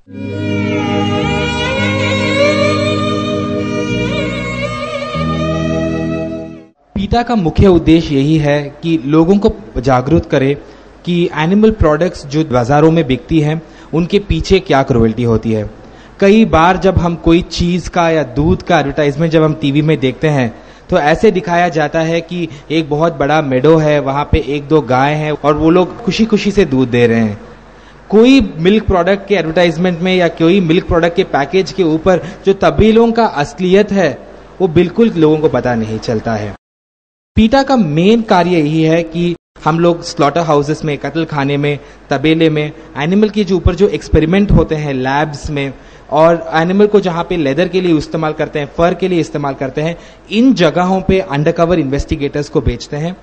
पीटा का मुख्य उद्देश्य यही है कि लोगों को जागरूक करे कि एनिमल प्रोडक्ट्स जो बाजारों में बिकती हैं उनके पीछे क्या क्रुएल्टी होती है। कई बार जब हम कोई चीज का या दूध का एडवर्टाइजमेंट जब हम टीवी में देखते हैं तो ऐसे दिखाया जाता है कि एक बहुत बड़ा मेडो है, वहां पे एक दो गाय हैं और वो लोग खुशी खुशी से दूध दे रहे हैं। कोई मिल्क प्रोडक्ट के एडवर्टाइजमेंट में या कोई मिल्क प्रोडक्ट के पैकेज के ऊपर जो तब्दीलों का असलियत है वो बिल्कुल लोगों को पता नहीं चलता है। पीटा का मेन कार्य यही है कि हम लोग स्लॉटर हाउसेस में, कत्ल खाने में, तबेले में एनिमल के जो ऊपर जो एक्सपेरिमेंट होते हैं लैब्स में, और एनिमल को जहां पे लेदर के लिए इस्तेमाल करते हैं, फर के लिए इस्तेमाल करते हैं, इन जगहों पे अंडरकवर इन्वेस्टिगेटर्स को बेचते हैं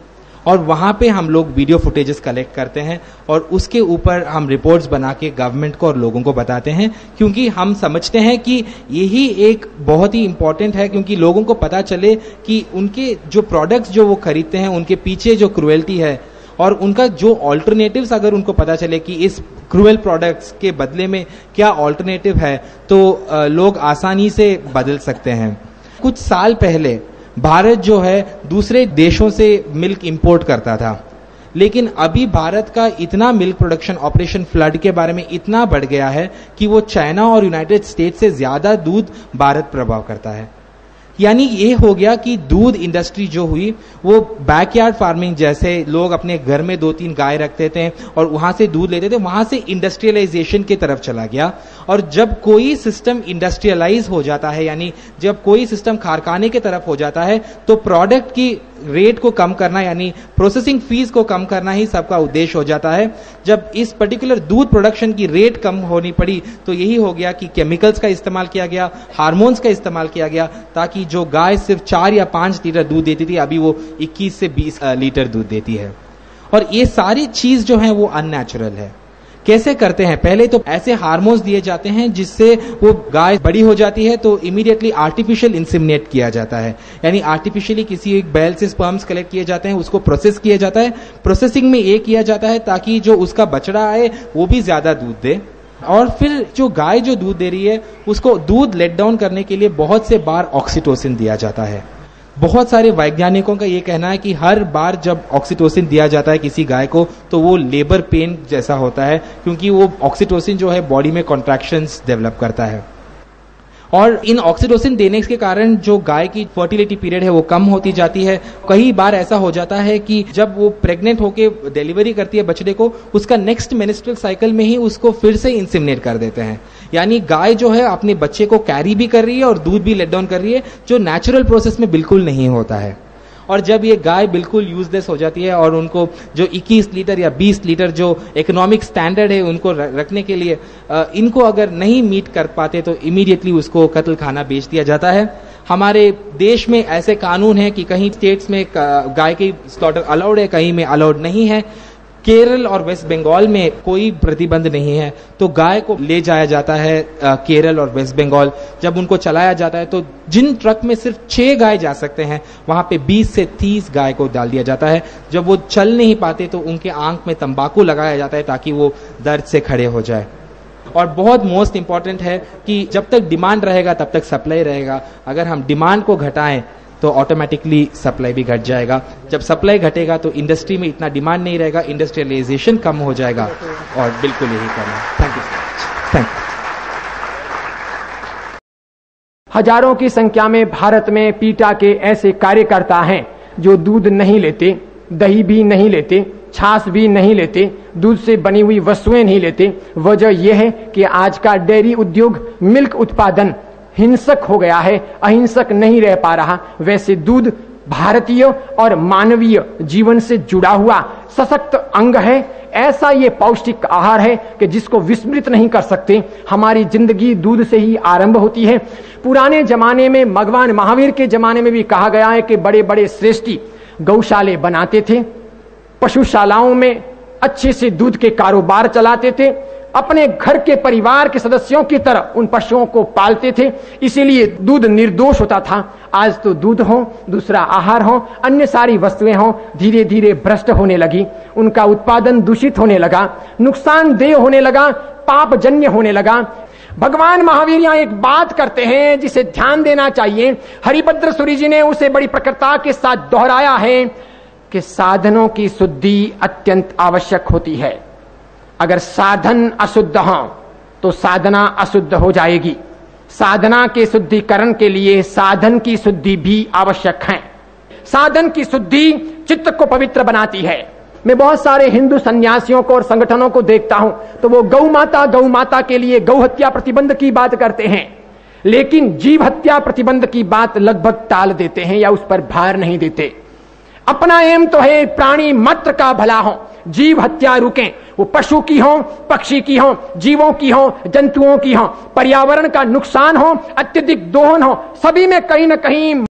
और वहां पे हम लोग वीडियो फुटेजेस कलेक्ट करते हैं और उसके ऊपर हम रिपोर्ट्स बना के गवर्नमेंट को और लोगों को बताते हैं, क्योंकि हम समझते हैं कि यही एक बहुत ही इंपॉर्टेंट है, क्योंकि लोगों को पता चले कि उनके जो प्रोडक्ट्स जो वो खरीदते हैं उनके पीछे जो क्रुएल्टी है और उनका जो ऑल्टरनेटिव्स अगर उनको पता चले कि इस क्रूएल प्रोडक्ट्स के बदले में क्या ऑल्टरनेटिव है तो लोग आसानी से बदल सकते हैं। कुछ साल पहले भारत जो है दूसरे देशों से मिल्क इंपोर्ट करता था, लेकिन अभी भारत का इतना मिल्क प्रोडक्शन ऑपरेशन फ्लड के बारे में इतना बढ़ गया है कि वो चाइना और यूनाइटेड स्टेट्स से ज्यादा दूध भारत प्रभाव करता है। यानी ये हो गया कि दूध इंडस्ट्री जो हुई वो बैकयार्ड फार्मिंग जैसे लोग अपने घर में 2-3 गाय रखते थे और वहां से दूध लेते थे, वहां से इंडस्ट्रियलाइजेशन की तरफ चला गया। और जब कोई सिस्टम इंडस्ट्रियलाइज हो जाता है, यानी जब कोई सिस्टम कारखाने की तरफ हो जाता है, तो प्रोडक्ट की रेट को कम करना यानी प्रोसेसिंग फीस को कम करना ही सबका उद्देश्य हो जाता है। जब इस पर्टिकुलर दूध प्रोडक्शन की रेट कम होनी पड़ी तो यही हो गया कि केमिकल्स का इस्तेमाल किया गया, हार्मोन्स का इस्तेमाल किया गया, ताकि जो गाय सिर्फ 4 या 5 लीटर दूध देती थी अभी वो 21 से 20 लीटर दूध देती है। और ये सारी चीज जो है वो अननेचुरल है। कैसे करते हैं? पहले तो ऐसे हार्मोन्स दिए जाते हैं जिससे वो गाय बड़ी हो जाती है तो इमीडिएटली आर्टिफिशियल इंसेमिनेट किया जाता है, यानी आर्टिफिशियली किसी एक बैल से स्पर्म्स कलेक्ट किए जाते हैं, उसको प्रोसेस किया जाता है। प्रोसेसिंग में ये किया जाता है ताकि जो उसका बछड़ा आए वो भी ज्यादा दूध दे, और फिर जो गाय जो दूध दे रही है उसको दूध लेट डाउन करने के लिए बहुत से बार ऑक्सीटोसिन दिया जाता है। बहुत सारे वैज्ञानिकों का ये कहना है कि हर बार जब ऑक्सीटोसिन दिया जाता है किसी गाय को तो वो लेबर पेन जैसा होता है, क्योंकि वो ऑक्सीटोसिन जो है बॉडी में कॉन्ट्रैक्शंस डेवलप करता है। और इन ऑक्सीटोसिन देने के कारण जो गाय की फर्टिलिटी पीरियड है वो कम होती जाती है। कई बार ऐसा हो जाता है कि जब वो प्रेग्नेंट होके डिलीवरी करती है बछड़े को, उसका नेक्स्ट मेनिस्ट्रुअल साइकिल में ही उसको फिर से इंसेमिनेट कर देते हैं। यानी गाय जो है अपने बच्चे को कैरी भी कर रही है और दूध भी लेट डाउन कर रही है, जो नेचुरल प्रोसेस में बिल्कुल नहीं होता है। और जब ये गाय बिल्कुल यूजलेस हो जाती है और उनको जो 21 लीटर या 20 लीटर जो इकोनॉमिक स्टैंडर्ड है उनको रखने के लिए इनको अगर नहीं मीट कर पाते तो इमीडिएटली उसको कत्ल खाना बेच दिया जाता है। हमारे देश में ऐसे कानून है कि कहीं स्टेट्स में गाय की स्लॉटर अलाउड है, कहीं में अलाउड नहीं है। केरल और वेस्ट बंगाल में कोई प्रतिबंध नहीं है, तो गाय को ले जाया जाता है केरल और वेस्ट बंगाल। जब उनको चलाया जाता है तो जिन ट्रक में सिर्फ 6 गाय जा सकते हैं वहां पे 20 से 30 गाय को डाल दिया जाता है। जब वो चल नहीं पाते तो उनके आंख में तंबाकू लगाया जाता है ताकि वो दर्द से खड़े हो जाए। और बहुत मोस्ट इंपॉर्टेंट है कि जब तक डिमांड रहेगा तब तक सप्लाई रहेगा। अगर हम डिमांड को घटाएं तो ऑटोमेटिकली सप्लाई भी घट जाएगा। जब सप्लाई घटेगा तो इंडस्ट्री में इतना डिमांड नहीं रहेगा, इंडस्ट्रियलाइजेशन कम हो जाएगा। और बिल्कुल यही करना। Thank you so much. Thank you. हजारों की संख्या में भारत में पीटा के ऐसे कार्यकर्ता हैं जो दूध नहीं लेते, दही भी नहीं लेते, छाछ भी नहीं लेते, दूध से बनी हुई वस्तुएं नहीं लेते। वजह यह है कि आज का डेयरी उद्योग, मिल्क उत्पादन हिंसक हो गया है, अहिंसक नहीं रह पा रहा। वैसे दूध भारतीय और मानवीय जीवन से जुड़ा हुआ सशक्त अंग है। ऐसा ये पौष्टिक आहार है कि जिसको विस्मृत नहीं कर सकते। हमारी जिंदगी दूध से ही आरंभ होती है। पुराने जमाने में, भगवान महावीर के जमाने में भी कहा गया है कि बड़े बड़े श्रेष्ठी गौशाले बनाते थे, पशुशालाओं में अच्छे से दूध के कारोबार चलाते थे, अपने घर के परिवार के सदस्यों की तरह उन पशुओं को पालते थे, इसीलिए दूध निर्दोष होता था। आज तो दूध हो, दूसरा आहार हो, अन्य सारी वस्तुएं हो, धीरे धीरे भ्रष्ट होने लगी, उनका उत्पादन दूषित होने लगा, नुकसानदेह होने लगा, पापजन्य होने लगा। भगवान महावीर यहां एक बात करते हैं जिसे ध्यान देना चाहिए। हरिभद्र सूरी जी ने उसे बड़ी प्रकटता के साथ दोहराया है कि साधनों की शुद्धि अत्यंत आवश्यक होती है। अगर साधन अशुद्ध हो तो साधना अशुद्ध हो जाएगी। साधना के शुद्धिकरण के लिए साधन की शुद्धि भी आवश्यक है। साधन की शुद्धि चित्त को पवित्र बनाती है। मैं बहुत सारे हिंदू सन्यासियों को और संगठनों को देखता हूं तो वो गौ माता के लिए गौ हत्या प्रतिबंध की बात करते हैं, लेकिन जीव हत्या प्रतिबंध की बात लगभग टाल देते हैं या उस पर भार नहीं देते। अपना एम तो है प्राणी मात्र का भला हो, जीव हत्या रुकें, वो पशु की हो, पक्षी की हो, जीवों की हो, जंतुओं की हो, पर्यावरण का नुकसान हो, अत्यधिक दोहन हो, सभी में कहीं न कहीं